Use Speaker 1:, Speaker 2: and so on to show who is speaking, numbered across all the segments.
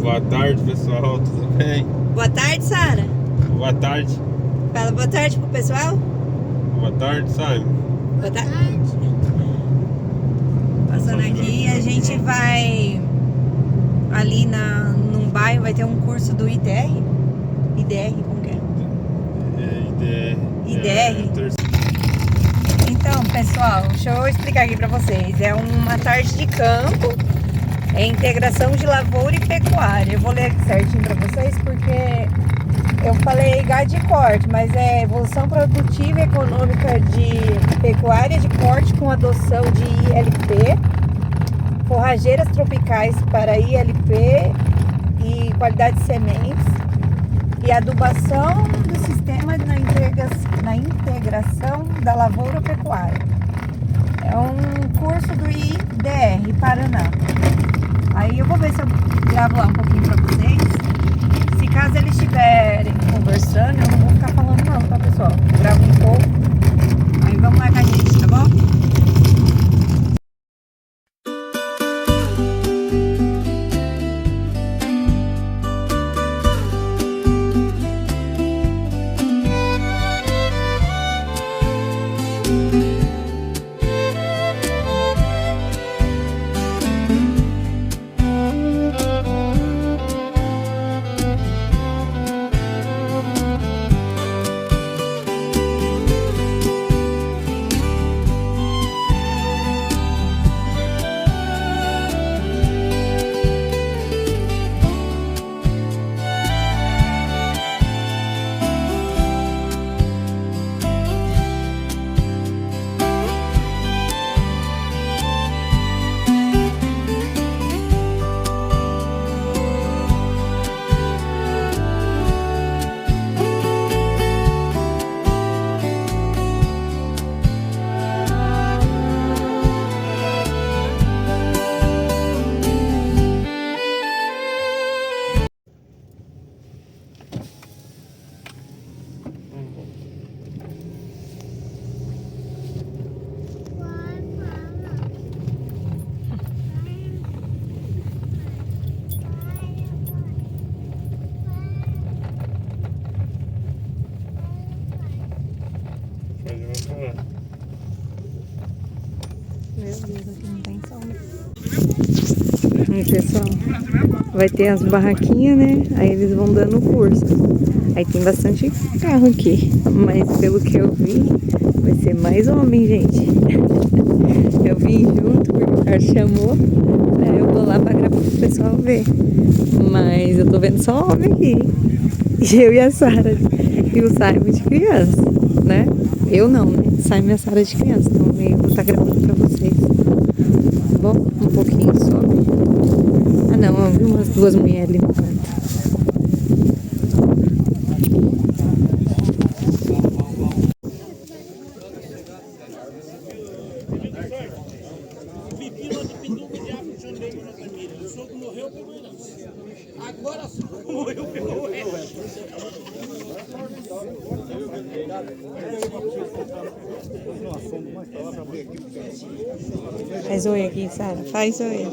Speaker 1: Boa tarde, pessoal, tudo bem?
Speaker 2: Boa tarde, Sara.
Speaker 1: Boa tarde.
Speaker 2: Fala boa tarde pro pessoal.
Speaker 1: Boa tarde, Simon.
Speaker 2: Boa tarde. Passando aqui, a gente vai ali num bairro, vai ter um curso do IDR. IDR, como que é? IDR. Então, pessoal, deixa eu explicar aqui pra vocês. É uma tarde de campo, é integração de lavoura e pecuária. Eu vou ler aqui certinho pra vocês, porque eu falei gado de corte, mas é evolução produtiva e econômica de pecuária de corte com adoção de ILP, forrageiras tropicais para ILP e qualidade de sementes, e adubação do sistema na integração da lavoura pecuária. É um curso do IDR Paraná. Aí eu vou ver se eu gravo lá um pouquinho para vocês. Se caso eles estiverem conversando, eu não vou ficar falando não, tá, pessoal? Eu gravo um pouco. Aí vamos lá com a gente, tá bom? Meu Deus, aqui não tem som. Aí, pessoal, vai ter as barraquinhas, né? Aí eles vão dando o curso. Aí tem bastante carro aqui, mas pelo que eu vi, vai ser mais homem, gente. Eu vim junto porque o cara chamou, aí eu vou lá pra gravar pro pessoal ver. Mas eu tô vendo só homem aqui. Eu e a Sara. E o Simon de criança, né? Eu não, né? Simon e a Sara de criança. Então eu vou estar gravando pra vocês. Tá bom? Um pouquinho só. Ah não, eu vi umas duas mulheres ali no canto. Faz oi aqui, Sara. Faz oi.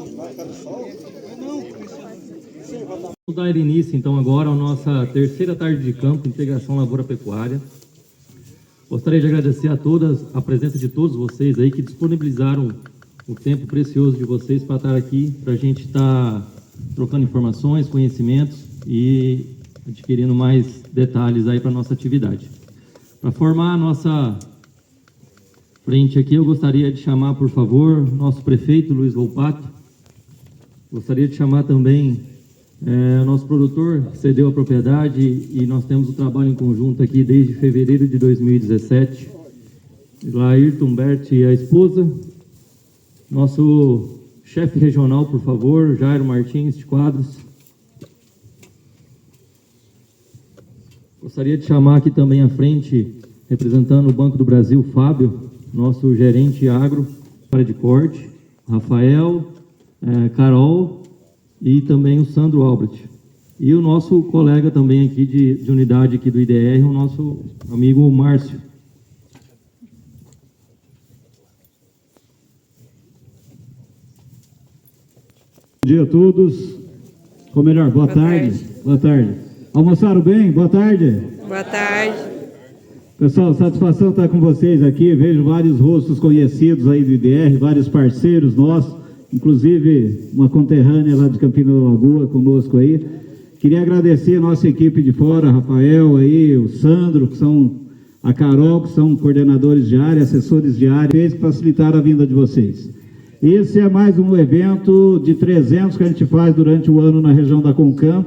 Speaker 3: Vamos dar início, então, agora à nossa terceira tarde de campo, Integração Lavoura-Pecuária. Gostaria de agradecer a presença de todos vocês aí que disponibilizaram o tempo precioso de vocês para estar aqui, para a gente estar trocando informações, conhecimentos e adquirindo mais detalhes aí para a nossa atividade. Para formar a nossa frente aqui, eu gostaria de chamar, por favor, nosso prefeito, Luiz Volpato. Gostaria de chamar também o nosso produtor, que cedeu a propriedade, e nós temos o trabalho em conjunto aqui desde fevereiro de 2017. Ayrton Bert e a esposa. Nosso chefe regional, por favor, Jairo Martins de Quadros. Gostaria de chamar aqui também à frente, representando o Banco do Brasil, Fábio, nosso gerente agro, área de corte, Rafael, Carol e também o Sandro Albrecht. E o nosso colega também aqui de unidade aqui do IDR, o nosso amigo Márcio.
Speaker 4: Bom dia a todos. Ou melhor, boa tarde. Boa tarde. Almoçaram bem? Boa tarde.
Speaker 2: Boa tarde.
Speaker 4: Pessoal, satisfação estar com vocês aqui. Vejo vários rostos conhecidos aí do IDR, vários parceiros nossos, inclusive uma conterrânea lá de Campina da Lagoa conosco aí. Queria agradecer a nossa equipe de fora, Rafael aí, o Sandro, que são a Carol, que são coordenadores de área, assessores de área, que facilitaram a vinda de vocês. Esse é mais um evento de 300 que a gente faz durante o ano na região da Concam.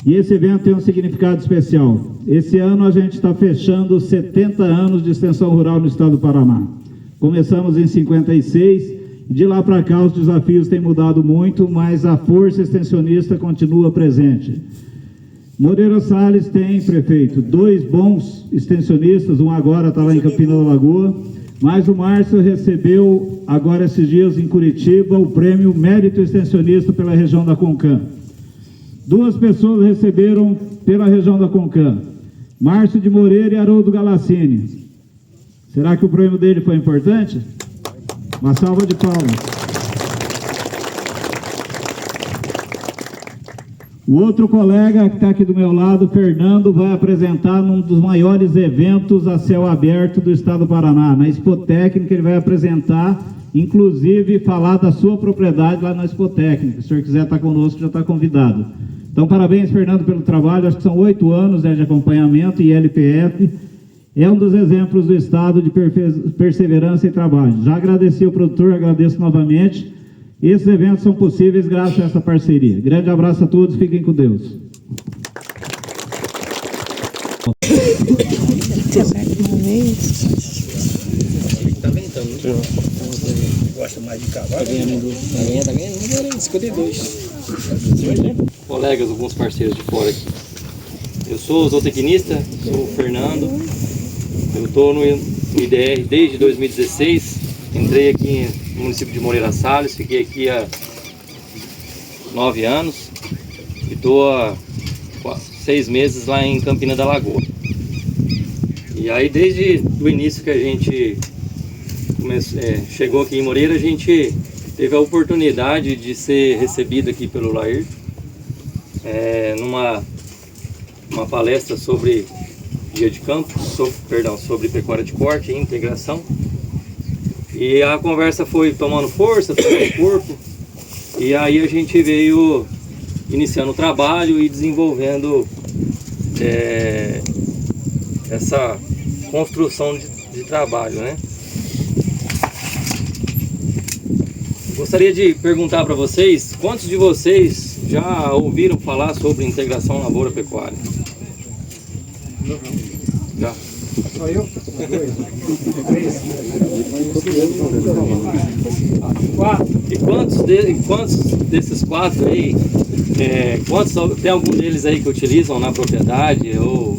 Speaker 4: E esse evento tem um significado especial. Esse ano a gente está fechando 70 anos de extensão rural no estado do Paraná. Começamos em 56, de lá para cá os desafios têm mudado muito, mas a força extensionista continua presente. Moreira Salles tem, prefeito, 2 bons extensionistas, um agora está lá em Campina da Lagoa, mas o Márcio recebeu agora esses dias em Curitiba o prêmio Mérito Extensionista pela região da Concam. 2 pessoas receberam pela região da Concam, Márcio de Moreira e Haroldo Galassini. Será que o prêmio dele foi importante? Uma salva de palmas. O outro colega que está aqui do meu lado, Fernando, vai apresentar num dos maiores eventos a céu aberto do estado do Paraná. Na Expo Técnica ele vai apresentar, inclusive falar da sua propriedade lá na Expo Técnica. Se o senhor quiser estar conosco, já está convidado. Então, parabéns, Fernando, pelo trabalho. Acho que são 8 anos de acompanhamento e LPF. É um dos exemplos do estado de perseverança e trabalho. Já agradeci o produtor, agradeço novamente. Esses eventos são possíveis graças a essa parceria. Grande abraço a todos, fiquem com Deus.
Speaker 5: Tá ventando, gosta mais de cavalo. Tá ganhando, 52.
Speaker 3: Colegas, alguns parceiros de fora aqui. Eu sou zootecnista, sou o Fernando. Eu estou no IDR desde 2016. Entrei aqui no município de Moreira Salles, fiquei aqui há 9 anos e estou há 6 meses lá em Campina da Lagoa. E aí desde o início que a gente chegou aqui em Moreira, a gente teve a oportunidade de ser recebido aqui pelo Lair numa palestra sobre dia de campo, sobre pecuária de corte e integração. E a conversa foi tomando força, tomando corpo, e aí a gente veio iniciando o trabalho e desenvolvendo essa construção de trabalho, né? Gostaria de perguntar para vocês, quantos de vocês já ouviram falar sobre integração lavoura-pecuária? Já?
Speaker 5: Só eu? 4.
Speaker 3: E quantos desses 4 aí, tem algum deles aí que utilizam na propriedade ou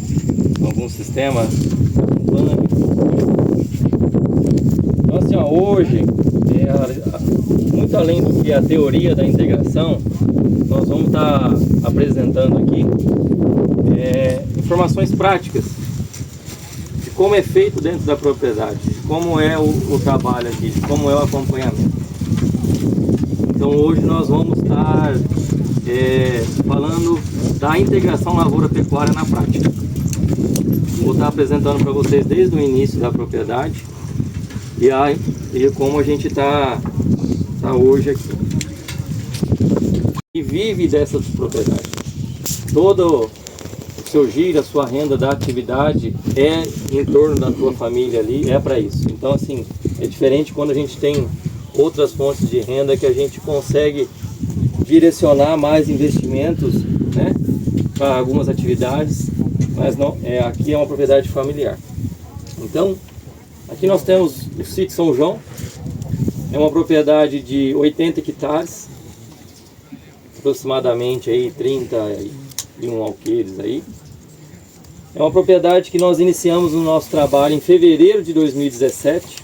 Speaker 3: algum sistema? Então assim, hoje, muito além do que a teoria da integração, nós vamos estar apresentando aqui informações práticas de como é feito dentro da propriedade, de como é o trabalho aqui, de como é o acompanhamento. Então hoje nós vamos estar falando da integração lavoura-pecuária na prática. Vou estar apresentando para vocês desde o início da propriedade e como a gente está hoje aqui. E vive dessas propriedades. Todo o seu giro, a sua renda da atividade é em torno da tua família ali, é para isso. Então assim, é diferente quando a gente tem outras fontes de renda que a gente consegue direcionar mais investimentos, né, para algumas atividades, mas não, aqui é uma propriedade familiar. Então, aqui nós temos o sítio São João, é uma propriedade de 80 hectares, aproximadamente aí 31 alqueires aí. É uma propriedade que nós iniciamos o nosso trabalho em fevereiro de 2017.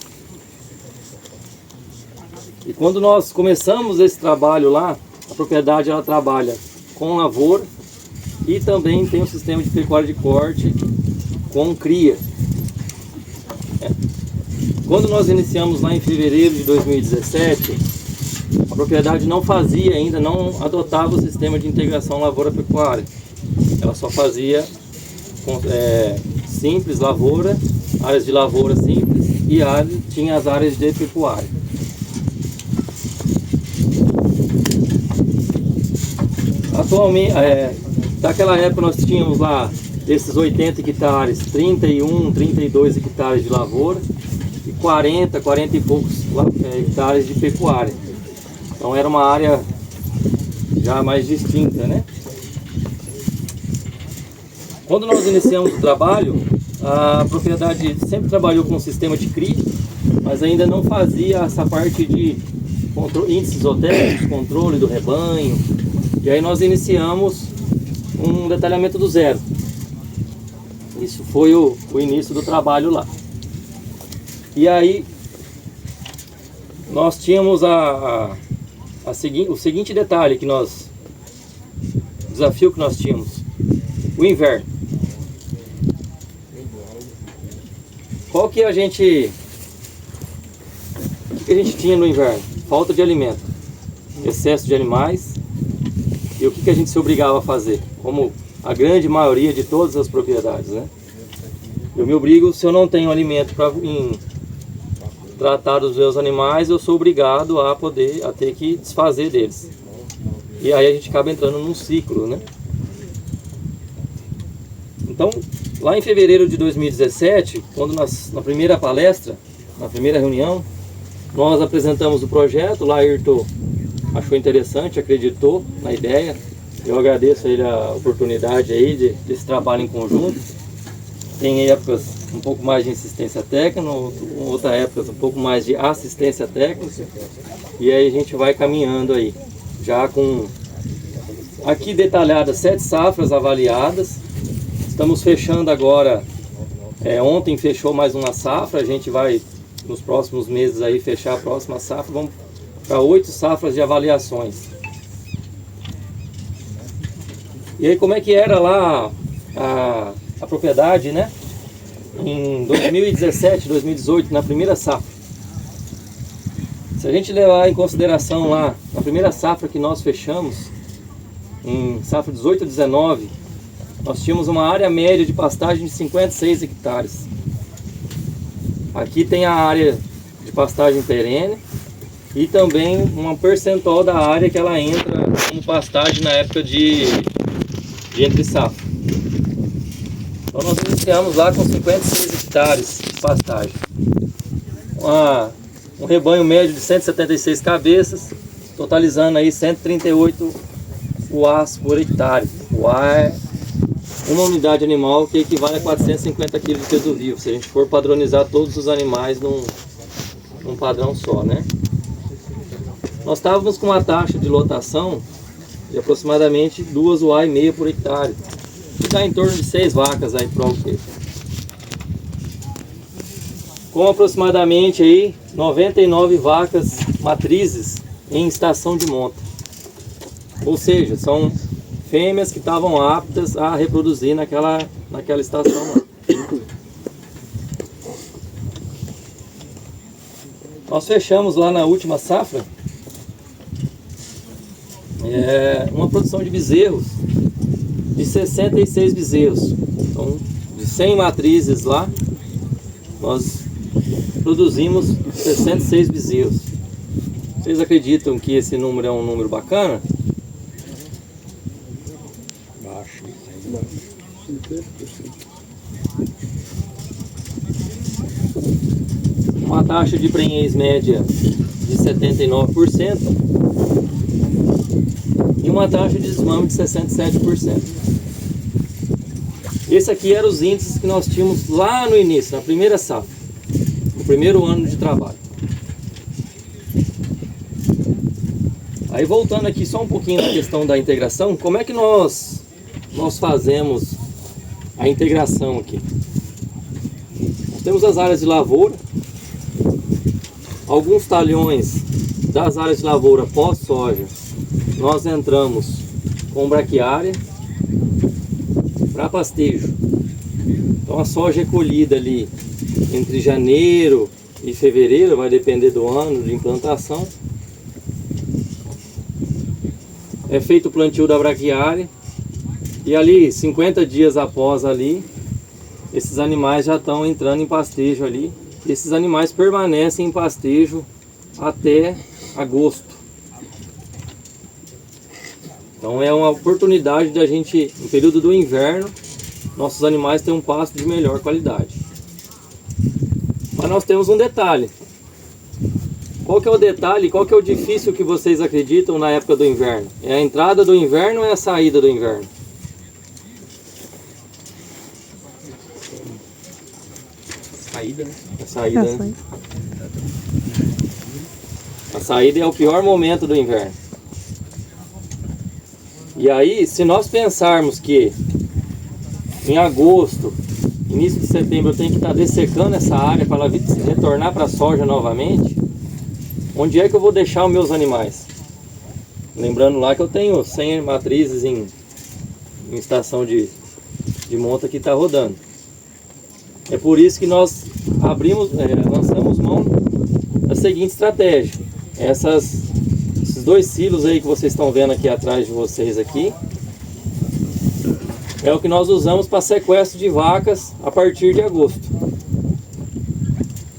Speaker 3: E quando nós começamos esse trabalho lá, a propriedade ela trabalha com lavoura e também tem um sistema de pecuária de corte com cria. Quando nós iniciamos lá em fevereiro de 2017, a propriedade não fazia ainda, não adotava o sistema de integração lavoura-pecuária. Ela só fazia simples lavoura, áreas de lavoura simples e tinha as áreas de pecuária. Atualmente, daquela época nós tínhamos lá, desses 80 hectares, 31, 32 hectares de lavoura e 40 e poucos hectares de pecuária. Então era uma área já mais distinta, né? Quando nós iniciamos o trabalho, a propriedade sempre trabalhou com um sistema de CRI, mas ainda não fazia essa parte de índices isotérmicos, controle do rebanho. E aí nós iniciamos um detalhamento do zero. Isso foi o início do trabalho lá. E aí nós tínhamos o seguinte detalhe desafio que nós tínhamos, o inverno. O que a gente tinha no inverno? Falta de alimento, excesso de animais. E o que a gente se obrigava a fazer? Como a grande maioria de todas as propriedades, né? Eu me obrigo, se eu não tenho alimento para tratar dos meus animais, eu sou obrigado a ter que desfazer deles. E aí a gente acaba entrando num ciclo, né? Então, lá em fevereiro de 2017, quando na primeira palestra, na primeira reunião, nós apresentamos o projeto, lá Ayrton achou interessante, acreditou na ideia. Eu agradeço a ele a oportunidade aí desse trabalho em conjunto. Tem épocas um pouco mais de insistência técnica, outra épocas um pouco mais de assistência técnica. E aí a gente vai caminhando aí, já com aqui detalhadas 7 safras avaliadas. Estamos fechando agora, ontem fechou mais uma safra, a gente vai nos próximos meses aí fechar a próxima safra, vamos para 8 safras de avaliações. E aí como é que era lá a propriedade, né? Em 2017, 2018, na primeira safra. Se a gente levar em consideração lá, na primeira safra que nós fechamos, em safra 18 a 19, nós tínhamos uma área média de pastagem de 56 hectares. Aqui tem a área de pastagem perene e também uma percentual da área que ela entra como pastagem na época de entre safra. Então nós iniciamos lá com 56 hectares de pastagem. Um rebanho médio de 176 cabeças, totalizando aí 138 UAs por hectare. UA é uma unidade animal que equivale a 450 kg de peso vivo, se a gente for padronizar todos os animais num padrão só, né? Nós estávamos com uma taxa de lotação de aproximadamente 2 UA e meia por hectare, que dá em torno de 6 vacas aí para o queijo. Com aproximadamente aí 99 vacas matrizes em estação de monta. Ou seja, são fêmeas que estavam aptas a reproduzir naquela estação lá. Nós fechamos lá na última safra uma produção de bezerros de 66 bezerros. Então, de 100 matrizes lá, nós produzimos 66 bezerros. Vocês acreditam que esse número é um número bacana?
Speaker 5: Baixo.
Speaker 3: Uma taxa de prenhez média de 79% e uma taxa de desmame de 67%. Esse aqui eram os índices que nós tínhamos lá no início, na primeira safra, no primeiro ano de trabalho. Aí voltando aqui só um pouquinho na questão da integração, como é que nós fazemos a integração aqui? Nós temos as áreas de lavoura, alguns talhões das áreas de lavoura pós-soja, nós entramos com braquiária para pastejo. Então a soja é colhida ali entre janeiro e fevereiro, vai depender do ano de implantação. é feito o plantio da braquiária e ali 50 dias após ali, esses animais já estão entrando em pastejo ali. E esses animais permanecem em pastejo até agosto. Então é uma oportunidade de a gente, no período do inverno, nossos animais terem um pasto de melhor qualidade. Mas nós temos um detalhe. Qual que é o detalhe, qual que é o difícil que vocês acreditam na época do inverno? É a entrada do inverno ou é a saída do inverno?
Speaker 5: Saída, né?
Speaker 3: A saída, né? A saída é o pior momento do inverno. E aí, se nós pensarmos que em agosto, início de setembro, eu tenho que estar dessecando essa área para ela retornar para a soja novamente, onde é que eu vou deixar os meus animais? Lembrando lá que eu tenho 100 matrizes em estação de monta que está rodando. É por isso que nós lançamos mão da seguinte estratégia. Esses 2 silos aí que vocês estão vendo aqui atrás de vocês aqui, é o que nós usamos para sequestro de vacas a partir de agosto.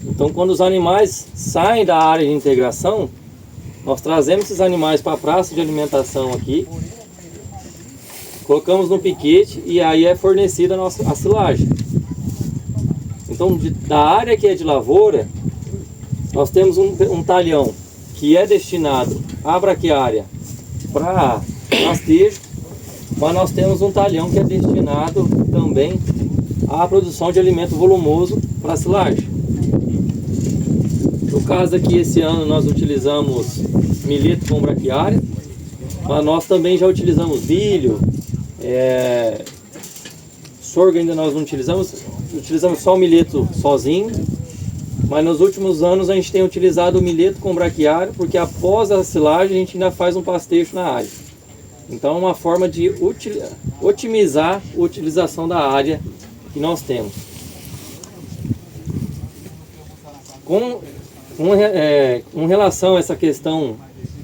Speaker 3: Então, quando os animais saem da área de integração, nós trazemos esses animais para a praça de alimentação aqui, colocamos no piquete e aí é fornecida a silagem. Então, da área que é de lavoura, nós temos um talhão que é destinado à braquiária para pastejo, mas nós temos um talhão que é destinado também à produção de alimento volumoso para silagem. No caso aqui, esse ano nós utilizamos milheto com braquiária, mas nós também já utilizamos milho, sorgo ainda nós não utilizamos só o milheto sozinho, mas nos últimos anos a gente tem utilizado o milheto com braquiária, porque após a silagem a gente ainda faz um pastejo na área. Então é uma forma de otimizar a utilização da área que nós temos. Com relação a essa questão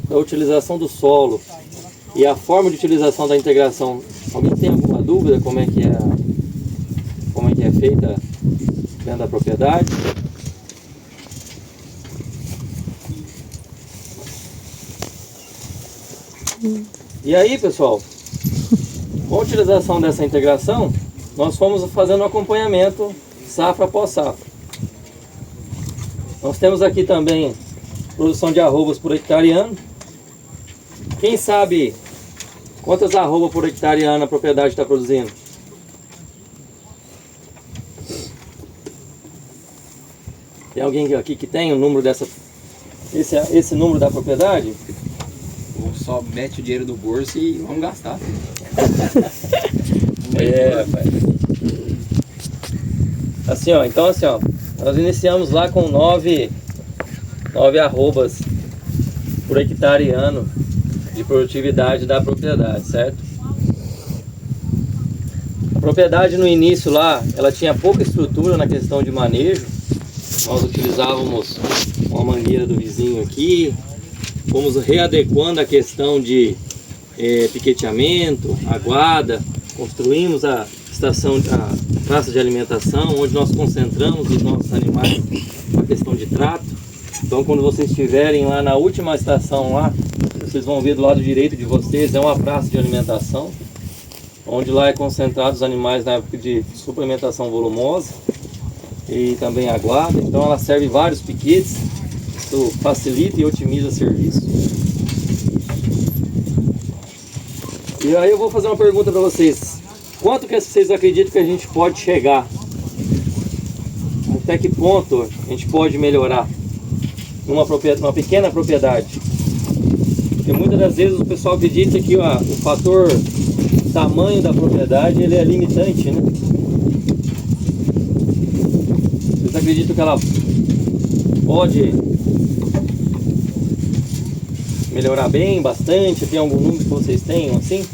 Speaker 3: da utilização do solo e a forma de utilização da integração, alguém tem alguma dúvida como é que é feita dentro da propriedade? E aí, pessoal, com a utilização dessa integração, nós fomos fazendo um acompanhamento safra após safra. Nós temos aqui também produção de arrobas por hectare ano. Quem sabe quantas arrobas por hectare ano a propriedade está produzindo? Tem alguém aqui que tem o número esse número da propriedade?
Speaker 5: Ou só mete o dinheiro no bolso e vamos gastar.
Speaker 3: Rapaz. Assim, ó, então assim, ó, nós iniciamos lá com 9 arrobas por hectare ano de produtividade da propriedade, certo? A propriedade no início lá, ela tinha pouca estrutura na questão de manejo. Nós utilizávamos uma mangueira do vizinho aqui, fomos readequando a questão de piqueteamento, aguada, construímos a praça de alimentação, onde nós concentramos os nossos animais na questão de trato. Então, quando vocês estiverem lá na última estação lá, vocês vão ver do lado direito de vocês, é uma praça de alimentação, onde lá é concentrado os animais na época de suplementação volumosa e também aguada. Então ela serve vários piquetes, isso facilita e otimiza o serviço. E aí eu vou fazer uma pergunta para vocês: quanto que vocês acreditam que a gente pode chegar? Até que ponto a gente pode melhorar numa pequena propriedade? Porque muitas das vezes o pessoal acredita que o fator tamanho da propriedade ele é limitante, né? Vocês acreditam que ela pode melhorar bem, bastante? Tem algum número que vocês tenham assim?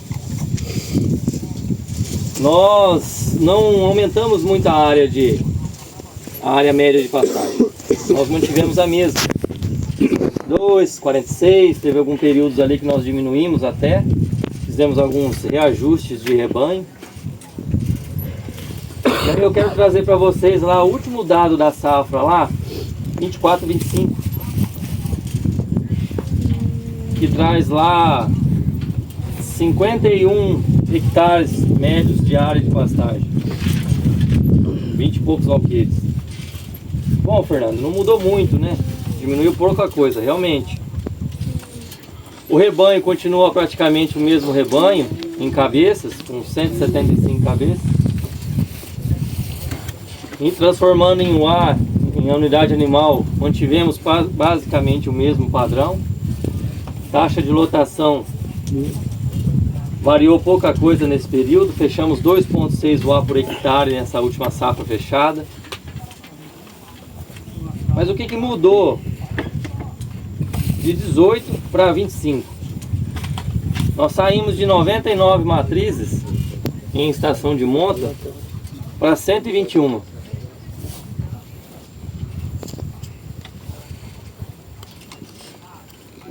Speaker 3: Nós não aumentamos muito a área média de pastagem. Nós mantivemos a mesma. 2,46, teve alguns períodos ali que nós diminuímos até. fizemos alguns reajustes de rebanho. E aí eu quero trazer para vocês lá o último dado da safra lá, 24, 25, que traz lá 51 hectares médios de área de pastagem, 20 e poucos alqueires. Bom, Fernando, não mudou muito, né? Diminuiu pouca coisa, realmente. O rebanho continua praticamente o mesmo rebanho em cabeças, com 175 cabeças. E transformando em UA, em unidade animal, mantivemos basicamente o mesmo padrão. Taxa de lotação variou pouca coisa nesse período, fechamos 2,6 UA por hectare nessa última safra fechada. Mas o que mudou de 18 para 25? Nós saímos de 99 matrizes em estação de monta para 121.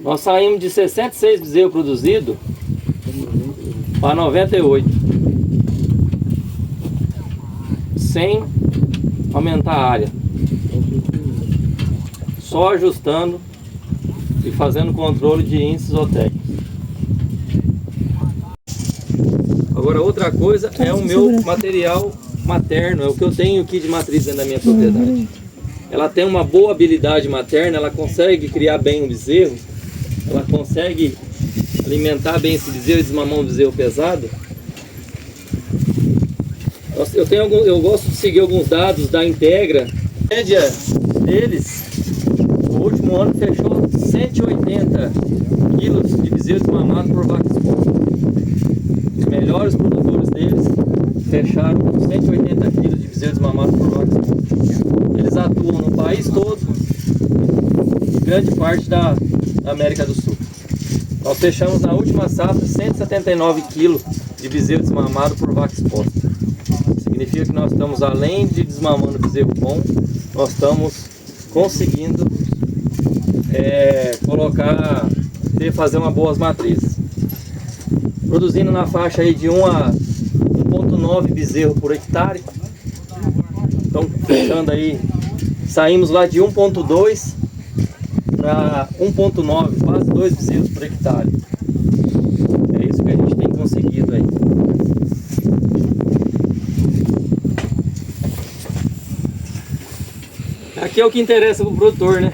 Speaker 3: Nós saímos de 66 bezerros produzidos para 98, sem aumentar a área, só ajustando e fazendo controle de índices zootécnicos. Agora outra coisa é o meu material materno, é o que eu tenho aqui de matriz dentro da minha propriedade. Ela tem uma boa habilidade materna, ela consegue criar bem o bezerro, ela consegue alimentar bem esse bezerro e desmamar um bezerro pesado. Eu gosto de seguir alguns dados da Integra. A média deles, no último ano, fechou 180 quilos de bezerro desmamado por vaca exposta. Os melhores produtores deles fecharam com 180 quilos de bezerro desmamado por vaca exposta. Eles atuam no país todo, grande parte da América do Sul. Nós fechamos na última safra 179 quilos de bezerro desmamado por vaca exposta. Significa que nós estamos, além de desmamando bezerro bom, nós estamos conseguindo fazer uma boas matrizes. Produzindo na faixa aí de 1 a 1,9 bezerro por hectare. Então, fechando aí, saímos lá de 1,2 para 1,9, quase 2 bezerros por hectare. É isso que a gente tem conseguido aí. Aqui é o que interessa para o produtor, né?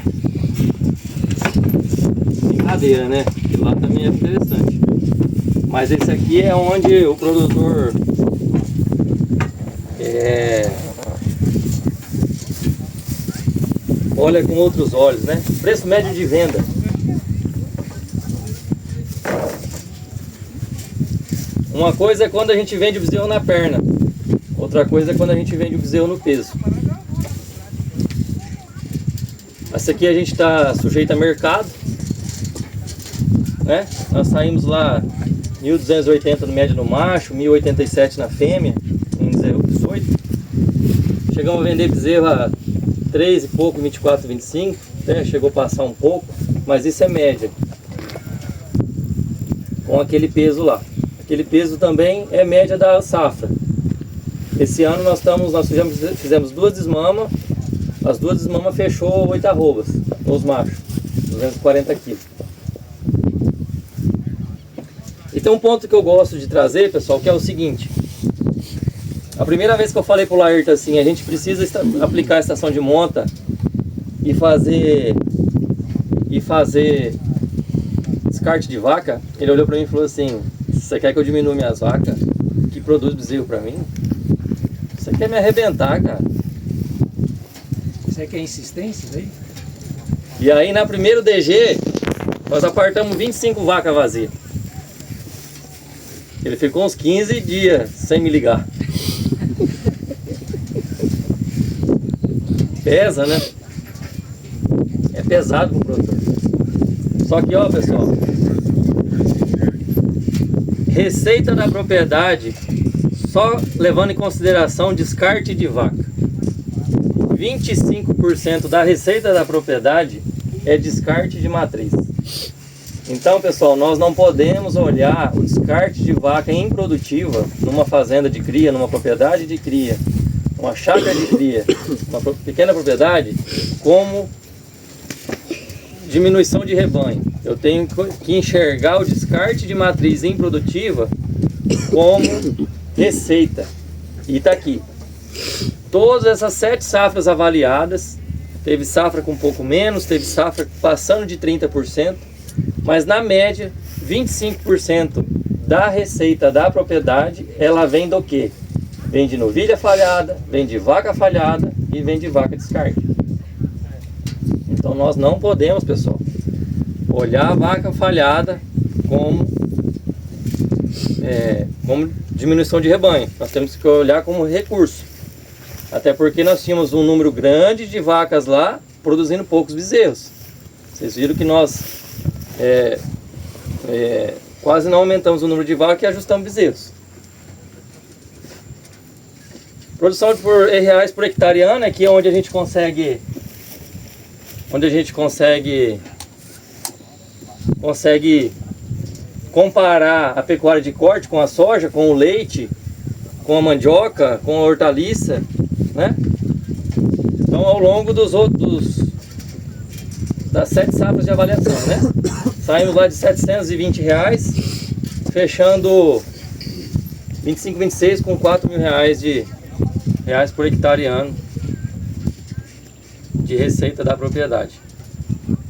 Speaker 3: Brincadeira, né? E lá também é interessante. Mas esse aqui é onde o produtor olha com outros olhos, né? Preço médio de venda. Uma coisa é quando a gente vende o bezerro na perna. Outra coisa é quando a gente vende o bezerro no peso. Essa aqui a gente está sujeito a mercado, né? Nós saímos lá 1.280 no médio no macho, 1.087 na fêmea, em 18. Chegamos a vender bezerro a 3 e pouco, 24, 25, né? Chegou a passar um pouco, mas isso é média. Com aquele peso lá. Aquele peso também é média da safra. Esse ano nós fizemos 2 desmamas. As 2 desmamas fechou 8 arrobas, os machos, 240 quilos. E tem um ponto que eu gosto de trazer, pessoal, que é o seguinte. A primeira vez que eu falei pro Laírton assim, a gente precisa aplicar a estação de monta e fazer descarte de vaca, ele olhou pra mim e falou assim: você quer que eu diminua minhas vacas que produz bezerro pra mim? Você quer me arrebentar, cara?
Speaker 6: Você quer insistência daí?
Speaker 3: E aí na primeiro DG nós apartamos 25 vacas vazias. Ele ficou uns 15 dias sem me ligar. Pesa, né? É pesado pro produtor. Só que, ó, pessoal, receita da propriedade, só levando em consideração descarte de vaca, 25% da receita da propriedade é descarte de matriz. Então, pessoal, nós não podemos olhar o descarte de vaca improdutiva numa fazenda de cria, numa propriedade de cria, uma chácara de cria, uma pequena propriedade, como diminuição de rebanho. Eu tenho que enxergar o descarte de matriz improdutiva como receita. E está aqui. Todas essas 7 safras avaliadas, teve safra com um pouco menos, teve safra passando de 30%, mas na média, 25% da receita da propriedade, ela vem do quê? Vem de novilha falhada, vem de vaca falhada e vem de vaca descarte. Então nós não podemos, pessoal, olhar a vaca falhada como diminuição de rebanho. Nós temos que olhar como recurso. Até porque nós tínhamos um número grande de vacas lá, produzindo poucos bezerros. Vocês viram que nós quase não aumentamos o número de vacas e ajustamos bezerros. Produção por reais por hectare ano, aqui é onde a gente consegue comparar a pecuária de corte com a soja, com o leite, com a mandioca, com a hortaliça, né? Então, ao longo das 7 safras de avaliação, né? Saímos lá de R$720, fechando 25, 26 com R$4.000 reais por hectare ano de receita da propriedade.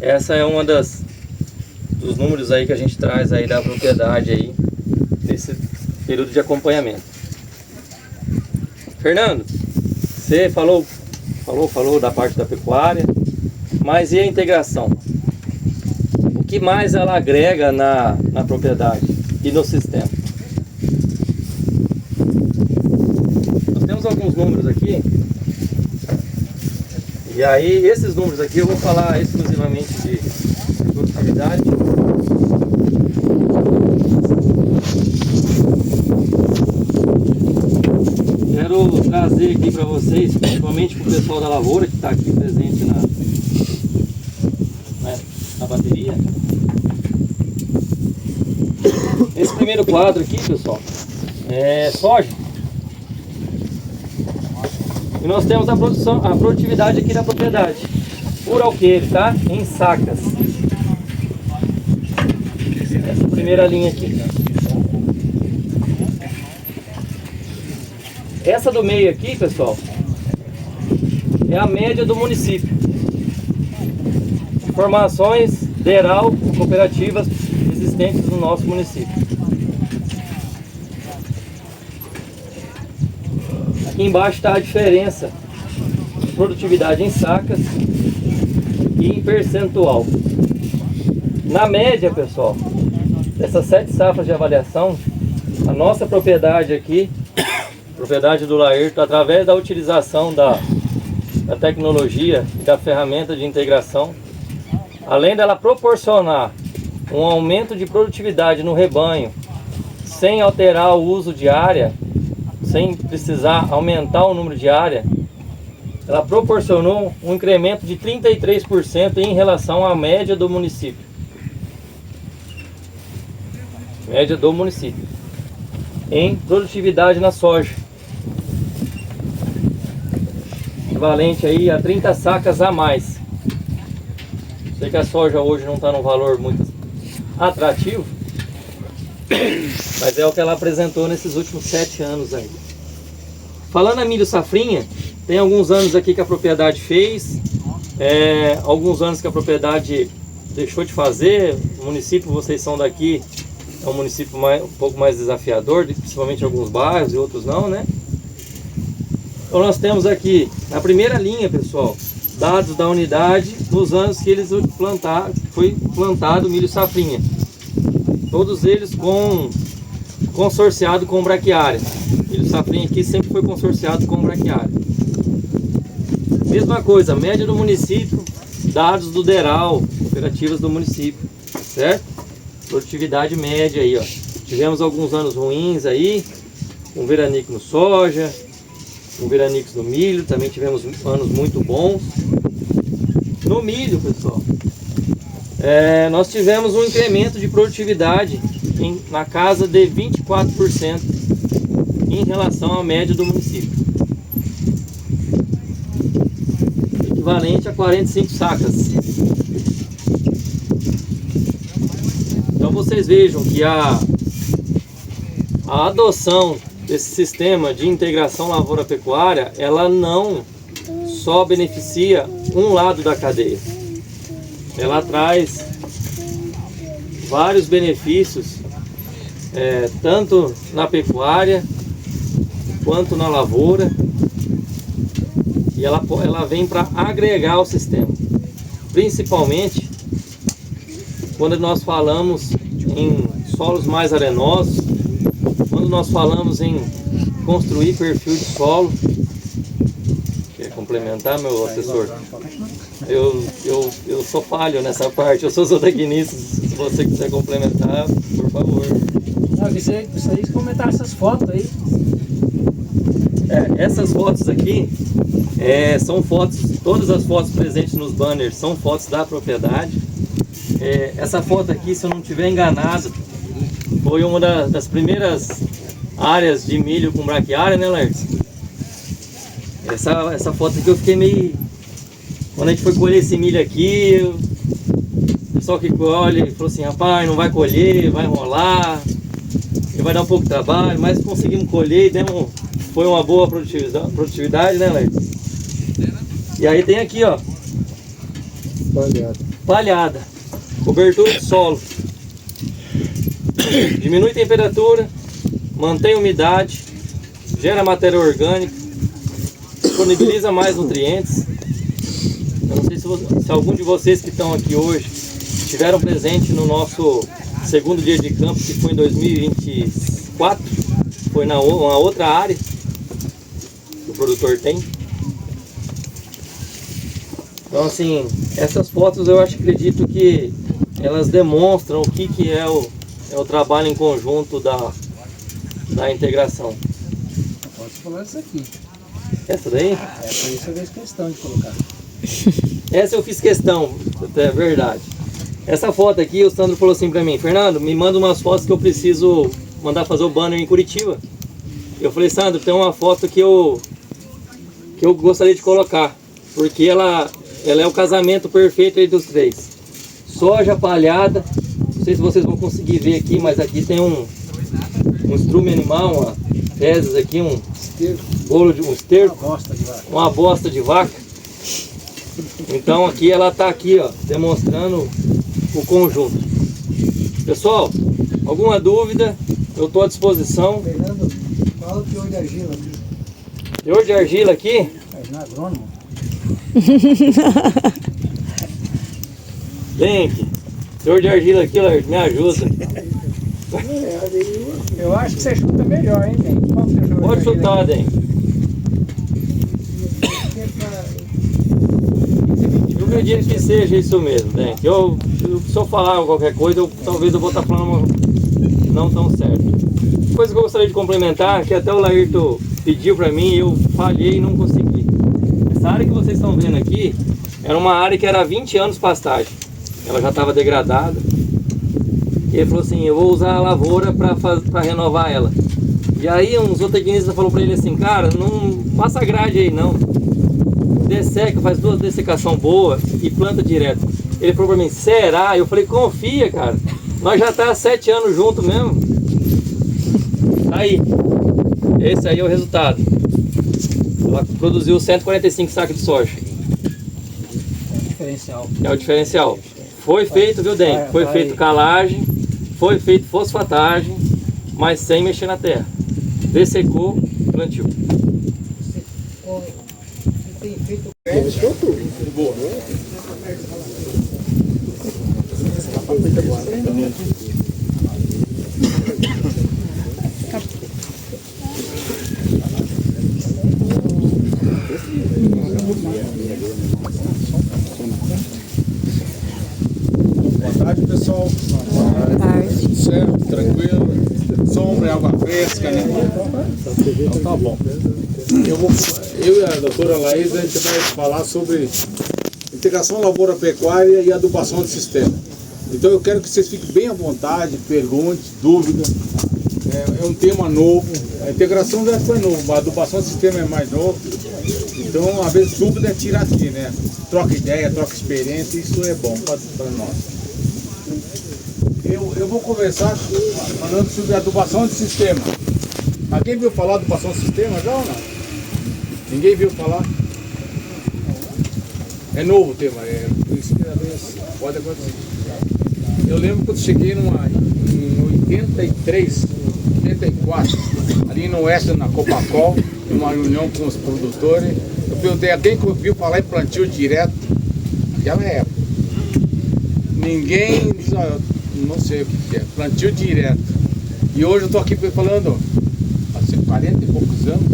Speaker 3: Essa é uma dos números aí que a gente traz aí da propriedade aí nesse período de acompanhamento. Fernando, você falou da parte da pecuária, mas e a integração? O que mais ela agrega na propriedade e no sistema? Nós temos alguns números aqui, e aí esses números aqui eu vou falar exclusivamente de produtividade. Quero trazer aqui para vocês, principalmente para o pessoal da lavoura que está aqui presente na bateria. Esse primeiro quadro aqui, pessoal, é soja. E nós temos a produtividade aqui da propriedade, por alqueire, tá? Em sacas. Essa primeira linha aqui. Essa do meio aqui, pessoal, é a média do município. Informações DERAL, cooperativas existentes no nosso município. Aqui embaixo está a diferença de produtividade em sacas e em percentual. Na média, pessoal, dessas 7 safras de avaliação, a nossa propriedade aqui, propriedade do Laerto, através da utilização da tecnologia e da ferramenta de integração, além dela proporcionar um aumento de produtividade no rebanho, sem alterar o uso de área, sem precisar aumentar o número de área, ela proporcionou um incremento de 33% em relação à média do município. Média do município. Em produtividade na soja. Equivalente aí a 30 sacas a mais. Sei que a soja hoje não está num valor muito atrativo, mas é o que ela apresentou nesses últimos 7 anos aí. Falando a milho safrinha, tem alguns anos aqui que a propriedade fez, alguns anos que a propriedade deixou de fazer. O município, vocês são daqui, é um município um pouco mais desafiador, principalmente alguns bairros e outros não, né? Então nós temos aqui, na primeira linha, pessoal, dados da unidade nos anos que eles foi plantado milho safrinha. Todos eles consorciado com braquiária. Milho safrinha aqui sempre foi consorciado com braquiária. Mesma coisa, média do município, dados do DERAL, cooperativas do município, certo? Produtividade média aí, ó. Tivemos alguns anos ruins aí, um veranico no soja, um veranico no milho, também tivemos anos muito bons. No milho, pessoal, nós tivemos um incremento de produtividade na casa de 24% em relação à média do município, equivalente a 45 sacas. Então vocês vejam que a adoção desse sistema de integração lavoura-pecuária, ela não só beneficia um lado da cadeia, ela traz vários benefícios, tanto na pecuária quanto na lavoura, e ela vem para agregar ao sistema, principalmente quando nós falamos em solos mais arenosos, quando nós falamos em construir perfil de solo. Quer complementar, meu assessor? Eu sou falho nessa parte, eu sou zootecnista. Se você quiser complementar, por favor.
Speaker 6: Não, gostaria de comentar essas fotos aí.
Speaker 3: Essas fotos aqui são fotos, todas as fotos presentes nos banners são fotos da propriedade. Essa foto aqui, se eu não estiver enganado, foi uma das primeiras áreas de milho com braquiária, né, Laertes? Essa foto aqui eu fiquei meio... Quando a gente foi colher esse milho aqui, o pessoal que colhe falou assim, rapaz, não vai colher, vai enrolar, e vai dar um pouco de trabalho, mas conseguimos colher e foi uma boa produtividade, né, Laertes? E aí tem aqui, ó, palhada, cobertura de solo, diminui a temperatura, mantém a umidade, gera matéria orgânica, disponibiliza mais nutrientes. Eu não sei se algum de vocês que estão aqui hoje estiveram presente no nosso segundo dia de campo, que foi em 2024, foi na uma outra área que o produtor tem. Então, assim, essas fotos eu acredito que elas demonstram o que é o trabalho em conjunto da integração.
Speaker 6: Pode falar isso aqui.
Speaker 3: Essa daí?
Speaker 6: Essa aí você fez questão de colocar.
Speaker 3: Essa eu fiz questão, é verdade. Essa foto aqui, o Sandro falou assim pra mim, Fernando, me manda umas fotos que eu preciso mandar fazer o banner em Curitiba. Eu falei, Sandro, tem uma foto que eu gostaria de colocar, porque ela é o casamento perfeito aí dos três. Soja palhada, não sei se vocês vão conseguir ver aqui, mas aqui tem um estrume animal, fezes aqui, um bolo de um esterco, uma bosta de vaca. Então aqui ela está aqui, ó, demonstrando o conjunto. Pessoal, alguma dúvida, eu estou à disposição.
Speaker 6: Fernando, fala o teor de argila aqui.
Speaker 3: Teor de argila aqui?
Speaker 6: Imagina agrônomo.
Speaker 3: Denk, teor de argila aqui, Laerte, me ajuda.
Speaker 6: Eu acho que você chuta melhor, hein, Ben?
Speaker 3: Pode chutar, Denk. Eu acredito que seja isso mesmo, Denk. Se eu falar qualquer coisa, talvez eu vou estar falando não tão certo. Coisa que eu gostaria de complementar, que até o Laerto pediu para mim e eu falhei e não consegui. Essa área que vocês estão vendo aqui, era uma área que era há 20 anos pastagem. Ela já estava degradada. E ele falou assim, eu vou usar a lavoura para renovar ela. E aí um zootecnista falou para ele assim, cara, não passa grade aí não. Desseca, faz 2 dessecações boas e planta direto. Ele falou para mim, será? Eu falei, confia, cara. Nós já tá há 7 anos juntos mesmo. Tá aí. Esse aí é o resultado. Ela produziu 145 sacos de soja.
Speaker 6: É o diferencial.
Speaker 3: É o diferencial. Foi feito, viu, Den? Foi feito calagem, foi feito fosfatagem, mas sem mexer na terra. Dessecou, plantio.
Speaker 7: Boa tarde, pessoal. Boa tarde. Tudo certo, tranquilo. Sombra, água fresca, né? Então tá bom. Eu e a doutora Laís, a gente vai falar sobre integração lavoura-pecuária e adubação de sistema. Então eu quero que vocês fiquem bem à vontade, pergunte, dúvida. É um tema novo. A integração já foi novo, a adubação do sistema é mais novo. Então, às vezes, dúvida é tirar aqui, né? Troca ideia, troca experiência, isso é bom para nós. Eu vou conversar falando sobre a adubação de sistema. Alguém viu falar de adubação de sistema já ou não? Ninguém viu falar? É novo o tema, por isso que às vezes pode acontecer. Eu lembro quando cheguei em 83, 84, ali no oeste, na Copacol, numa reunião com os produtores, eu perguntei, alguém que ouviu falar em plantio direto? Naquela época. Ninguém, não sei o que é, plantio direto. E hoje eu estou aqui falando, há 40 e poucos anos,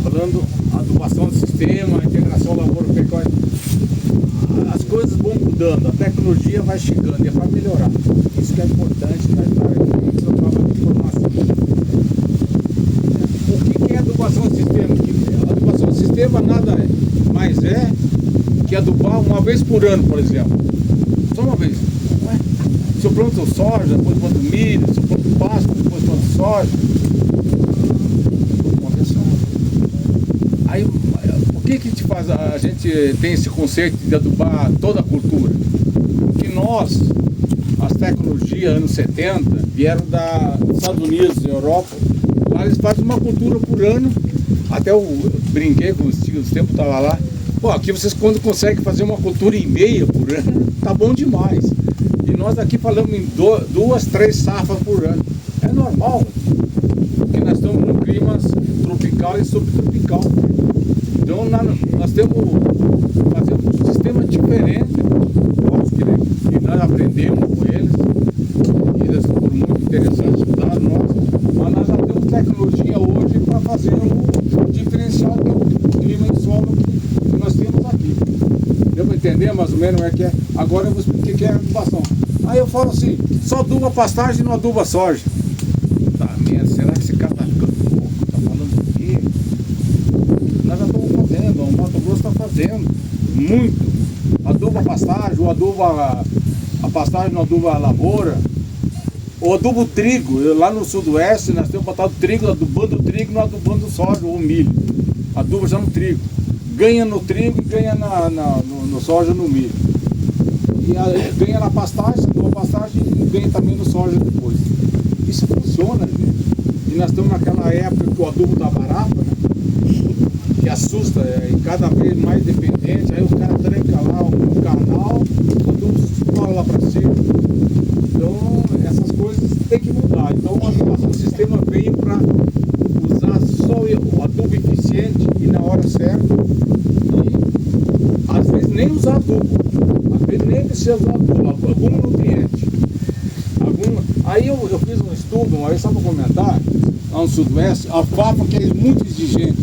Speaker 7: falando adubação do sistema, integração lavoura-pecuária. As coisas vão mudando, a tecnologia vai chegando e é para melhorar. Isso que é importante, vai estar aqui para falar de informação. O que é adubação do sistema? A adubação do sistema nada mais é que adubar uma vez por ano, por exemplo. Só uma vez. Ué? Se eu planto soja, depois planto milho, se eu planto pasto, depois planto soja. Uma vez só. Aí, por que te faz, a gente tem esse conceito de adubar toda a cultura? Porque nós, as tecnologias anos 70, vieram dos Estados Unidos e Europa. Lá eles fazem uma cultura por ano. Até eu brinquei com os tempos que estava lá. Pô, aqui vocês quando conseguem fazer uma cultura e meia por ano, tá bom demais. E nós aqui falamos em 2, 3 safras por ano. É normal, porque nós estamos num clima tropical e subtropical. Então nós temos fazer um sistema diferente, que nós aprendemos com eles. Eles foram muito interessantes para nós, mas nós já temos tecnologia hoje para fazer o diferencial do clima e solo que nós temos aqui. Deu para entender mais ou menos o que é? Agora eu vou explicar o que é adubação. Aí eu falo assim, só aduba pastagem e não aduba soja. Tá, merda, será que esse cara tá ficando louco? Tá falando o quê? Nós já estamos fazendo, o Mato Grosso está fazendo muito. Aduba a pastagem, ou aduba a pastagem, não aduba a lavoura. Ou aduba o trigo. Lá no sudoeste nós temos botado trigo, adubando o trigo, não adubando soja ou milho. Aduba já no trigo. Ganha no trigo e ganha no soja, no milho. E ganha na pastagem, aduba a pastagem e ganha também no soja depois. Isso funciona, gente. E nós estamos naquela época que o adubo está barato, né? Que assusta, e cada vez mais dependente. Aí os caras trancam lá o canal, o adubo escola lá para cima. Então essas coisas tem que mudar. Então a adubação do sistema veio para usar só o adubo eficiente e na hora certa. E às vezes nem usar adubo. Às vezes nem precisa usar adubo, algum nutriente. Aí eu fiz um estudo, uma vez só para comentar, lá no sudoeste, a FAPA que é muito exigente.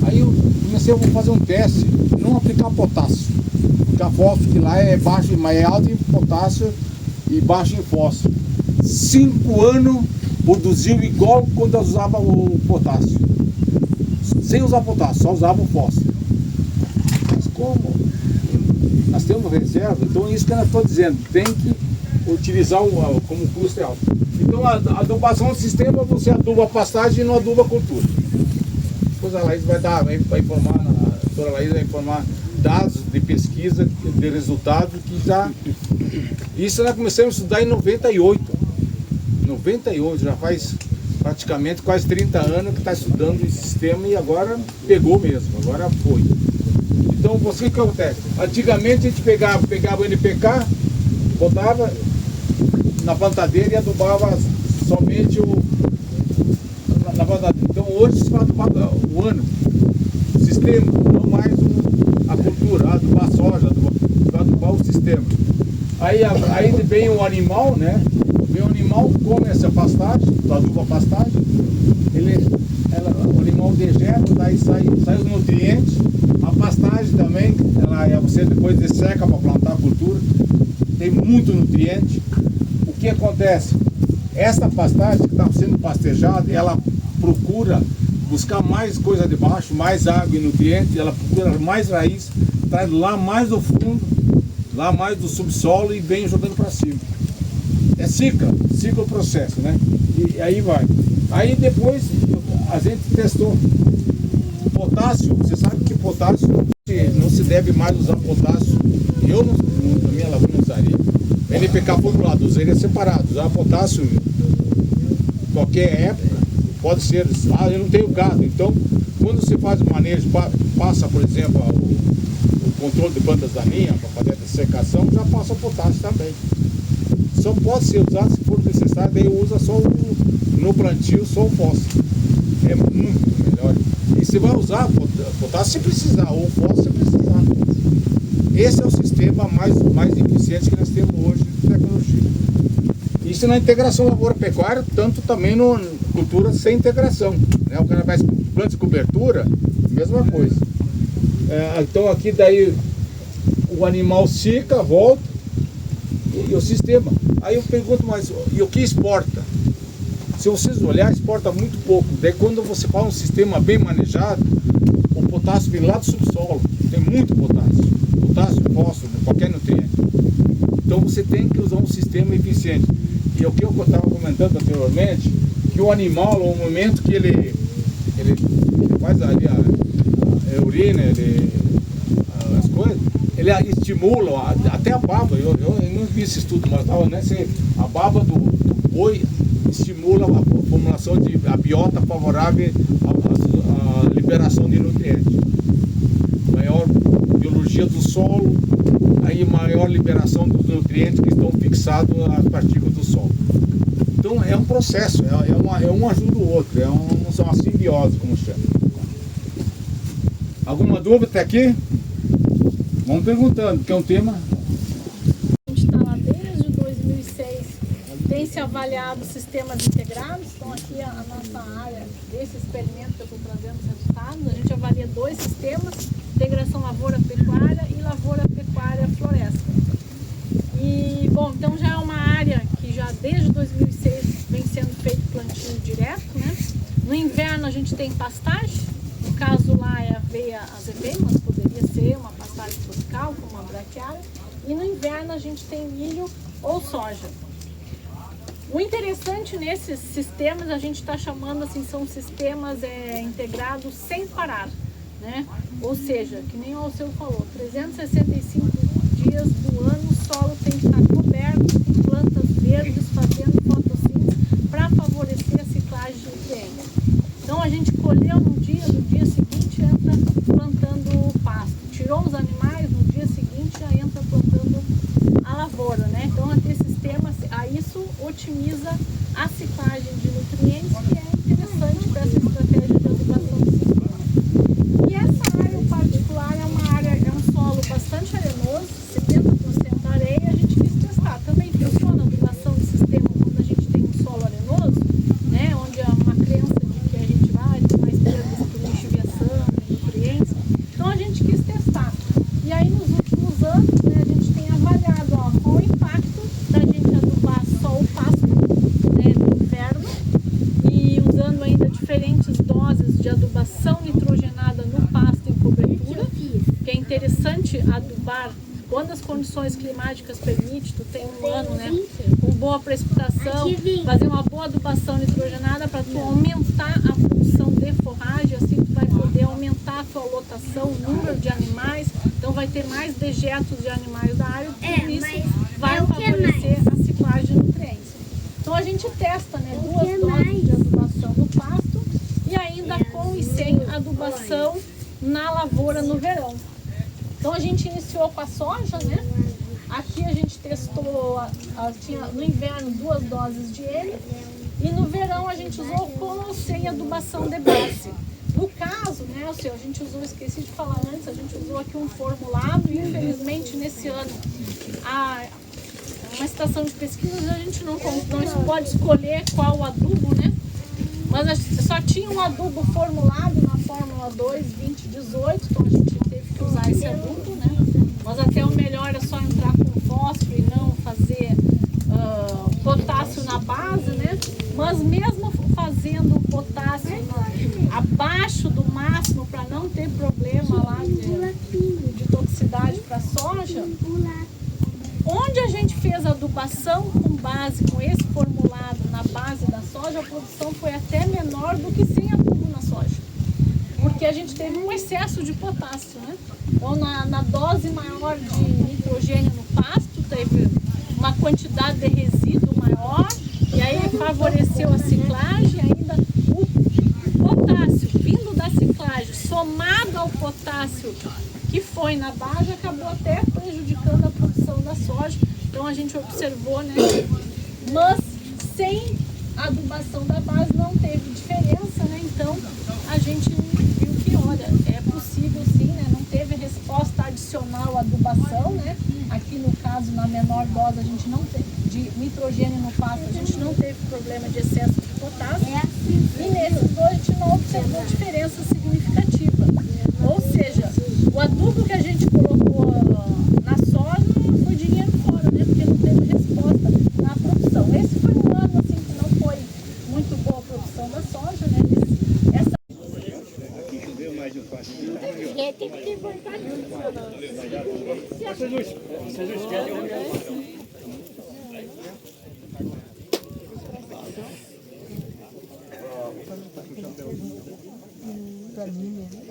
Speaker 7: Aí eu comecei a fazer um teste, não aplicar potássio. Porque a fósforo que lá é baixo, mas é alto em potássio e baixo em fósforo. 5 anos produziu igual quando eu usava o potássio. Sem usar potássio, só usava o fósforo. Mas como? Nós temos reserva, então isso que eu estou dizendo, tem que utilizar como custo é alto. Então a adubação do sistema, você aduba a pastagem e não aduba a cultura. Depois a Laís vai informar, a doutora Laís vai informar dados de pesquisa, de resultado que já... Isso nós começamos a estudar em 98. 98, já faz praticamente quase 30 anos que está estudando esse sistema e agora pegou mesmo, agora foi. Então, o que acontece? Antigamente a gente pegava o NPK, botava na plantadeira e adubava somente na plantadeira. Então hoje se vai adubar o ano, o sistema, não mais a cultura, adubar a soja, vai adubar o sistema. Aí vem o animal, né? Vem o animal, come essa pastagem, aduba a pastagem, o animal degeta, daí sai os nutrientes, a pastagem também, você depois desseca para plantar a cultura, tem muito nutriente. O que acontece? Essa pastagem que está sendo pastejada, ela procura buscar mais coisa de baixo, mais água e nutrientes, ela procura mais raiz, traz lá mais do fundo, lá mais do subsolo e vem jogando para cima. É ciclo o processo, né? E aí vai. Aí depois a gente testou potássio. Você sabe que potássio não se deve mais usar potássio. Eu, na minha lavoura, não usaria. NPK formulado, usaria separado. Usar potássio em qualquer época, pode ser. Ah, eu não tenho gado. Então, quando você faz o manejo, passa, por exemplo, o controle de plantas daninhas para fazer a dessecação, já passa o potássio também. Só pode ser usado se for necessário, daí usa só no plantio só o fósforo. É muito melhor. E você vai usar potássio se precisar, ou fósforo se precisar. Esse é o sistema mais eficiente que nós temos hoje de tecnologia. Isso na integração lavoura-pecuária, tanto também no cultura sem integração. Né? O cara faz planta de cobertura, mesma coisa. Então aqui daí o animal seca, volta, e o sistema. Aí eu pergunto, mas e o que exporta? Se vocês olharem, exporta muito pouco. Daí quando você faz um sistema bem manejado, o potássio vem lá do subsolo. Tem muito potássio. Potássio, fósforo, qualquer nutriente. Então você tem que usar um sistema eficiente. E o que eu estava comentando anteriormente, que o animal, no momento que ele faz ali a urina, as coisas, ele estimula, até a baba, eu não vi esse estudo, mas estava a baba do boi estimula a formulação de a biota favorável à liberação de nutrientes. Maior biologia do solo, aí maior liberação dos nutrientes que estão fixados nas partículas do solo. Então é um processo, um ajuda o outro, são uma simbiose, como chama. Alguma dúvida até aqui? Vamos perguntando, que é um tema.
Speaker 8: A gente está lá desde 2006, tem se avaliado sistemas integrados. Então aqui a nossa área desse experimento que eu estou trazendo os resultados, a gente avalia 2 sistemas, integração lavoura-pecuária e lavoura-pecuária-floresta. E, bom, então já é uma área que já desde 2006 vem sendo feito plantio direto, né? No inverno a gente tem pastagem, no caso lá é aveia azeveia, mas poderia ser uma pastagem tropical, como uma braquiária. E no inverno a gente tem milho ou soja. O interessante nesses sistemas, a gente está chamando assim, são sistemas integrados sem parar, né? Ou seja, que nem o Alceu falou, 365 dias do ano o solo tem que estar coberto com plantas verdes fazendo fotossíntese para favorecer a ciclagem de nutrientes. Então a gente colheu no dia seguinte entra plantando pasto, tirou os animais, no dia seguinte já entra plantando a lavoura, né? Então esse sistema, isso otimiza a ciclagem de nutrientes, que é interessante para essa estratégia de adubação do sistema. E essa área em particular é um solo bastante arenoso, 70% areia. A gente quis testar. Também funciona a adubação do sistema quando a gente tem um solo arenoso, né? Onde há uma crença de que a gente vai ter mais perdas por lixiviação, nutrientes. Então a gente quis testar. E aí nos últimos anos, né, a gente tem avaliado qual o impacto da gente adubar só o pasto, né, no inverno, e usando ainda diferentes doses de adubação nitrogenada no pasto em cobertura, que é interessante adubar quando as condições climáticas permitem, tu tem um ano, né, com boa precipitação, fazer uma boa adubação nitrogenada para tu aumentar a produção de forragem, assim tu vai poder aumentar a tua lotação, o número de animais, então vai ter mais dejetos de animais da área, tudo isso vai favorecer a ciclagem de nutrientes. Então a gente testa, né, 2 doses de adubação no pasto e ainda com e sem adubação na lavoura no verão. Então a gente iniciou com a soja, né? Aqui a gente testou, tinha no inverno 2 doses de N e no verão a gente usou com ou sem adubação de base. No caso, né, a gente usou, esqueci de falar antes, a gente usou aqui um formulado e infelizmente nesse ano uma estação de pesquisa a gente não pode escolher qual adubo, né? Mas só tinha um adubo formulado na Fórmula 2 2018, então a gente teve que usar esse adubo, né? Mas até o melhor é só entrar com fósforo e não fazer potássio na base, né? Mas mesmo fazendo potássio abaixo do máximo para não ter problema lá de toxicidade para soja, Onde a gente fez a adubação com base, com esse formulado na base da soja, a produção foi até menor do que sem adubo na soja. Porque a gente teve um excesso de potássio, né? Então, na dose maior de nitrogênio no pasto, teve uma quantidade de resíduo maior, e aí favoreceu a ciclagem, ainda o potássio vindo da ciclagem, somado ao potássio que foi na base, acabou até prejudicando a produção da soja. Então a gente observou, né? Mas sem a adubação da base não teve diferença, né? Então a gente viu que, olha, é possível sim, né? Não teve resposta adicional à adubação, né? Aqui no caso, na menor dose, a gente não teve, de nitrogênio no pasto, a gente não teve problema de excesso de potássio. E nesses dois a gente não observou diferença significativa. Ou seja, o adubo que a gente colocou na soja foi dinheiro fora, né? Porque não teve resposta na produção. Esse foi um ano assim, que não foi muito boa a produção da soja, né?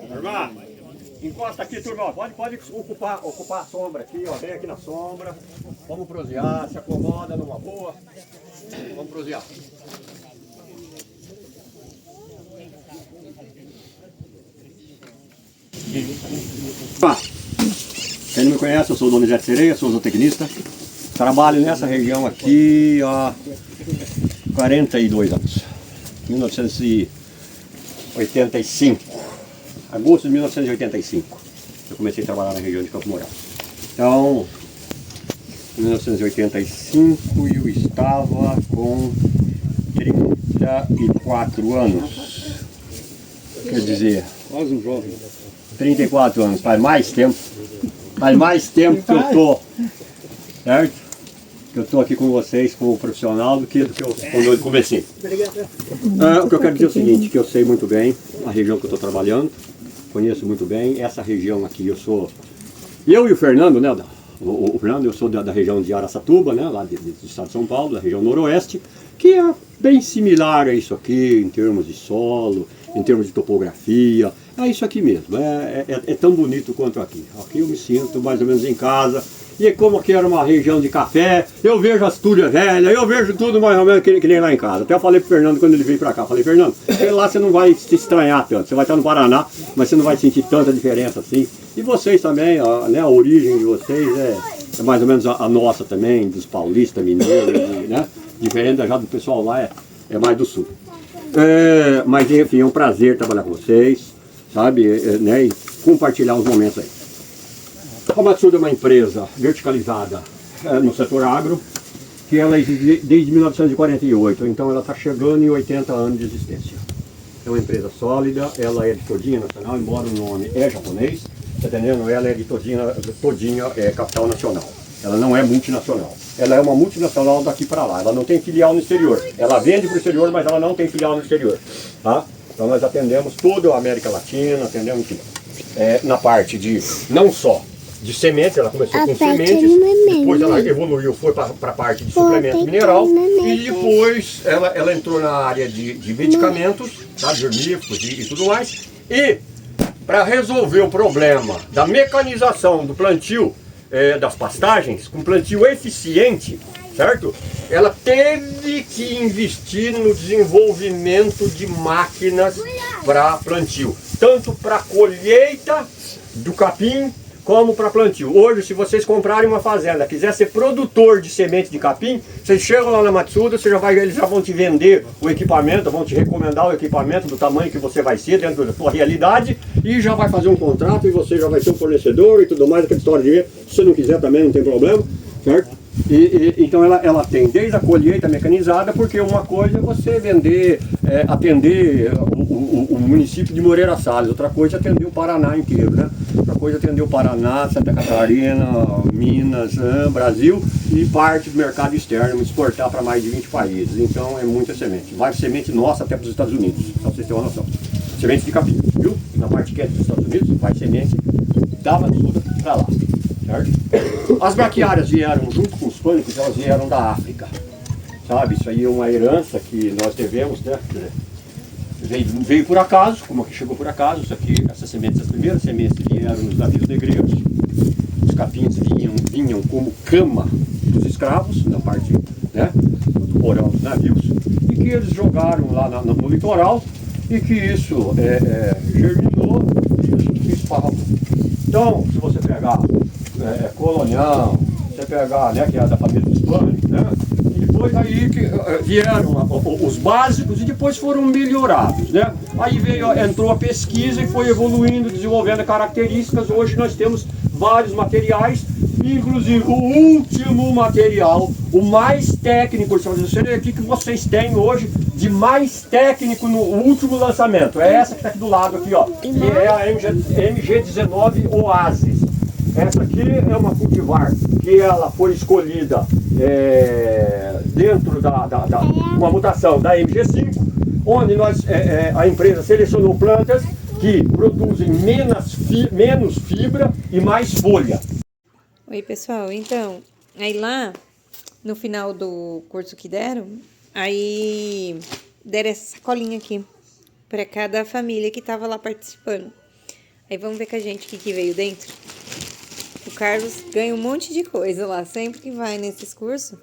Speaker 9: Turma, encosta aqui, turma. Pode ocupar a sombra aqui, ó. Vem aqui na sombra. Vamos prosear, se acomoda numa boa. Vamos prosear. Quem não me conhece, eu sou o Donizete Sereia, sou zootecnista. Trabalho nessa região aqui há 42 anos. 1985. Agosto de 1985. Eu comecei a trabalhar na região de Campo Mourão. Então, em 1985 eu estava com 34 anos. Quer dizer, quase um jovem. 34 anos, faz mais tempo. Faz mais tempo que eu tô, certo? Que eu tô aqui com vocês como profissional do que quando eu comecei. O que eu quero dizer é o seguinte, que eu sei muito bem a região que eu estou trabalhando, conheço muito bem essa região aqui. Eu e o Fernando, né? O Fernando, eu sou da região de Araçatuba, né? Lá do estado de São Paulo, da região noroeste, que é bem similar a isso aqui em termos de solo, em termos de topografia. É isso aqui mesmo, é tão bonito quanto aqui. Aqui eu me sinto mais ou menos em casa. E como aqui era uma região de café, eu vejo as tulhas velhas, eu vejo tudo mais ou menos que nem lá em casa. Até eu falei pro Fernando quando ele veio pra cá, falei, Fernando, lá você não vai se estranhar tanto, você vai estar no Paraná, mas você não vai sentir tanta diferença assim. E vocês também, né, a origem de vocês é mais ou menos a nossa também, dos paulistas, mineiros, né? Diferente já do pessoal lá, é mais do sul. Mas enfim, é um prazer trabalhar com vocês, sabe, né, e compartilhar uns momentos aí. A Matsuda é uma empresa verticalizada no setor agro, que ela existe desde 1948, então ela está chegando em 80 anos de existência. É uma empresa sólida, ela é de todinha nacional, embora o nome é japonês, tá entendendo? Ela é de todinha capital nacional. Ela não é multinacional. Ela é uma multinacional daqui para lá, ela não tem filial no exterior. Ela vende para o exterior, mas ela não tem filial no exterior. Tá? Então nós atendemos toda a América Latina, atendemos enfim, na parte de, não só de sementes, ela começou com sementes, depois ela evoluiu, foi para a parte de suplemento mineral, e depois ela entrou na área de medicamentos, tá, vermífugos e tudo mais, e para resolver o problema da mecanização do plantio, das pastagens, com plantio eficiente, certo? Ela teve que investir no desenvolvimento de máquinas para plantio, tanto para colheita do capim, como para plantio. Hoje, se vocês comprarem uma fazenda, quiser ser produtor de semente de capim, vocês chegam lá na Matsuda, eles já vão te vender o equipamento, vão te recomendar o equipamento do tamanho que você vai ser dentro da sua realidade, e já vai fazer um contrato e você já vai ser um fornecedor e tudo mais, aquela história de ver. Se você não quiser também não tem problema, certo? Então ela tem desde a colheita mecanizada, porque uma coisa é você vender, atender o município de Moreira Salles, outra coisa é atender o Paraná inteiro, né? Outra coisa é atender o Paraná, Santa Catarina, Minas, Brasil e parte do mercado externo, exportar para mais de 20 países. Então é muita semente. Vai semente nossa até para os Estados Unidos, só para vocês terem uma noção. Semente de capim, viu? Na parte quente dos Estados Unidos, vai semente da Matsuda para lá. certo? As braquiárias vieram junto com os pânicos, elas vieram da África, sabe? Isso aí é uma herança que nós devemos, né? Veio por acaso, como aqui chegou por acaso. Isso aqui, essas sementes, as primeiras sementes vieram nos navios negreiros. Os capins vinham como cama dos escravos, na parte, né, do porão dos navios, e que eles jogaram lá no litoral, e que isso germinou e isso esparramou. Então, se você pegar colonial, você pegar, né, que é da família dos pânicos, né, e depois aí que vieram os básicos e depois foram melhorados, né? Aí entrou a pesquisa e foi evoluindo, desenvolvendo características. Hoje nós temos vários materiais, inclusive o último material, o mais técnico, o que vocês têm hoje de mais técnico no último lançamento. É essa que está aqui do lado, aqui, ó, que é a MG19 Oasis. Essa aqui é uma cultivar que ela foi escolhida dentro da uma mutação da MG5, onde a empresa selecionou plantas que produzem menos fibra e mais folha.
Speaker 2: Oi, pessoal. Então, aí lá, no final do curso que deram, aí deram essa sacolinha aqui para cada família que tava lá participando. Aí vamos ver com a gente o que veio dentro. O Carlos ganha um monte de coisa lá, sempre que vai nesses cursos.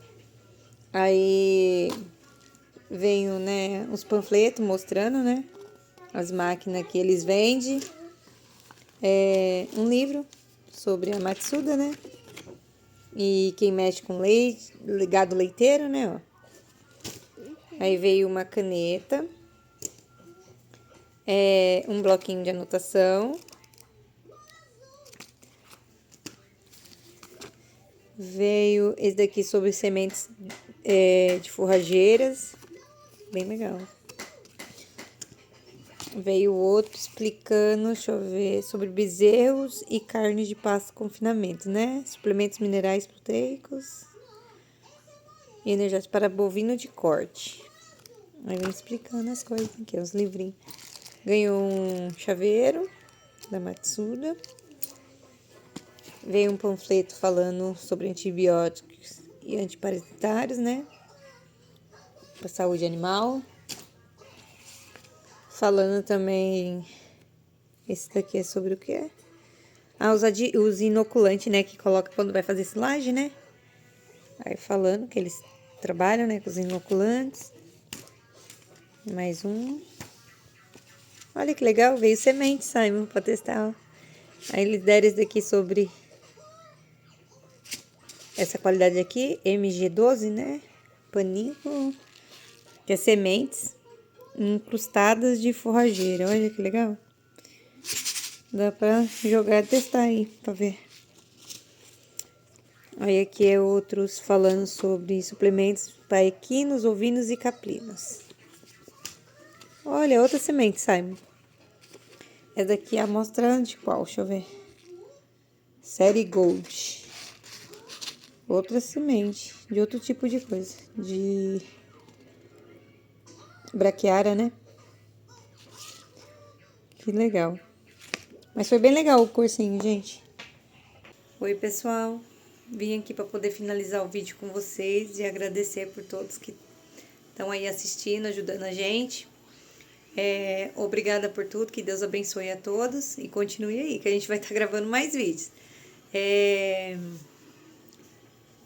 Speaker 2: Aí veio, né, os panfletos mostrando, né, as máquinas que eles vendem. Um livro sobre a Matsuda, né, e quem mexe com leite, gado leiteiro, né, ó. Aí veio uma caneta, um bloquinho de anotação. Veio esse daqui sobre sementes de forrageiras, bem legal. Veio outro explicando, deixa eu ver, sobre bezerros e carne de pasto confinamento, né? Suplementos minerais proteicos e energéticos para bovino de corte. Aí vem explicando as coisas aqui, os livrinhos. Ganhou um chaveiro da Matsuda. Veio um panfleto falando sobre antibióticos e antiparasitários, né? Para saúde animal. Falando também... Esse daqui é sobre o que? Os inoculantes, né? Que coloca quando vai fazer silagem, né? Aí falando que eles trabalham, né? Com os inoculantes. Mais um. Olha que legal. Veio semente, Simon, para testar, ó. Aí eles deram esse daqui sobre... Essa qualidade aqui, MG12, né? Paninho, que é sementes incrustadas de forrageira. Olha que legal. Dá pra jogar e testar aí, pra ver. Aí aqui é outros falando sobre suplementos para equinos, ovinos e caprinos. Olha, outra semente, Simon. Essa daqui é a amostra de qual? Deixa eu ver. Série Gold. Outra semente, de outro tipo de coisa, de braquiária, né? Que legal. Mas foi bem legal o cursinho, gente. Oi, pessoal. Vim aqui para poder finalizar o vídeo com vocês e agradecer por todos que estão aí assistindo, ajudando a gente. Obrigada por tudo, que Deus abençoe a todos e continue aí, que a gente vai estar gravando mais vídeos.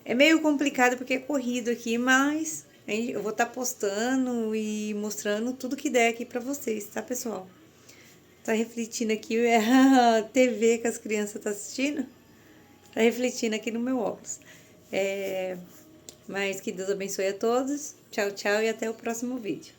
Speaker 2: É meio complicado porque é corrido aqui, mas eu vou estar postando e mostrando tudo que der aqui pra vocês, tá, pessoal? Tá refletindo aqui a TV que as crianças estão assistindo. Tá refletindo aqui no meu óculos. Mas que Deus abençoe a todos. Tchau, tchau e até o próximo vídeo.